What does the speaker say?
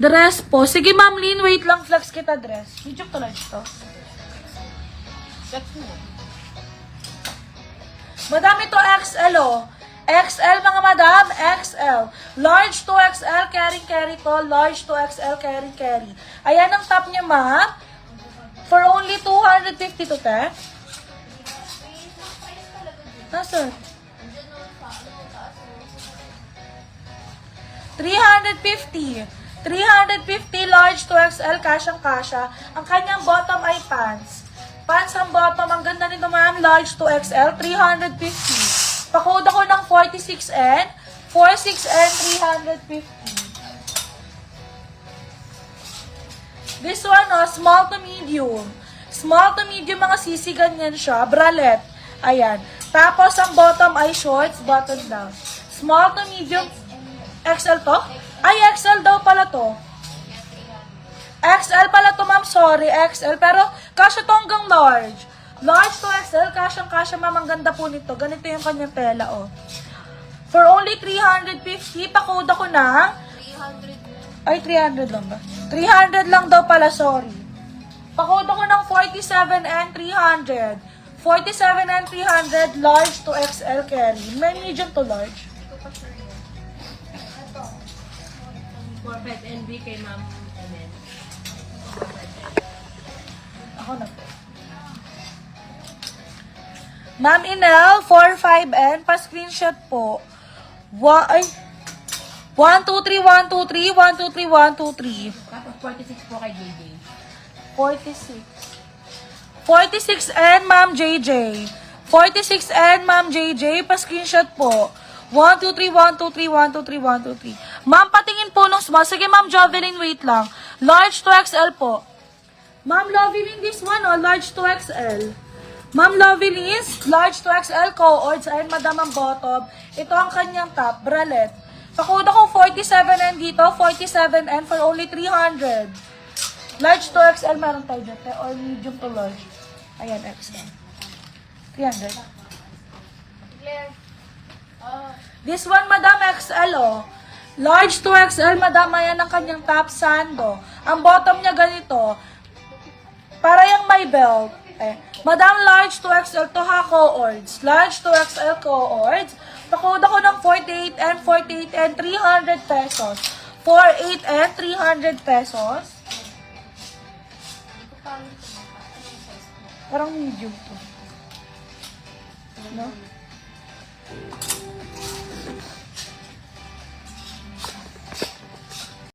Dress po. Sige, Ma'am Lynn, wait lang. Flex kita dress. Medium to large to. Flex mo. Madam, ito XL, oh. XL, mga madam. XL. Large to XL, carry to. Large to XL, carry. Ayan ang top niya, ma'am. For only 250 to, te. Nasaan? 350. 350 large to XL, kasyang-kasya. Ang kanyang bottom ay pants. Pants ang bottom. Ang ganda nito, ma'am. Large to XL, 350. Pakode ako ng 46N. 46N, 350. This one, oh, small to medium. Small to medium, mga sisi, ganyan siya. Bralette. Ayan. Tapos, ang bottom ay shorts, button down. Small to medium. XL to? Ay, XL daw pala to. XL pala to, ma'am. Sorry, XL. Pero, kasya to hanggang large. Large to XL, kasyang-kasya, ma'am. Ang ganda po nito. Ganito yung kanyang tela, oh. For only 350, pakode ako ng... 300. Ay, 300 lang ba? 300 lang daw pala, sorry. Pakode ako ng 47 and 300. 47 and 300, large to XL carry. May medium to large. Corporate NB kay Ma'am Amen. Ako na po. Ma'am Inel, 45N, pa-screenshot po. 1, 2, 3, 1, 2, 3, 1, 2, 3, 1, 2, 3. Tapos 46 po kay JJ. 46. 46N, Ma'am JJ. 46N, Ma'am JJ, pa-screenshot po. 1, 2, 3, 1, 2, 3, 1, 2, 3, 1, 2, 3. Ma'am, patingin po nung small. Sige, Ma'am Jovelyn, wait lang. Large to XL po. Ma'am Lovelyn, this one, oh, large to XL. Ma'am Lovelyn, large to XL co-ords. Ayan, madam ang bottom. Ito ang kanyang top, bralette. Pakode ko 47N dito, 47N for only 300. Large to XL, meron tayo dyan, or medium to large. Ayan, XL. 300. Claire. This one, Madam XL, oh. Large to XL, Madam, ayan ang kanyang top sando. Ang bottom niya ganito. Para yung may belt. Madam, large to XL to ha, co-ords. Large to XL co-ords. Pakode ko ng 48 and 48 and 300 pesos. 48 and 300 pesos. Parang medium to. No?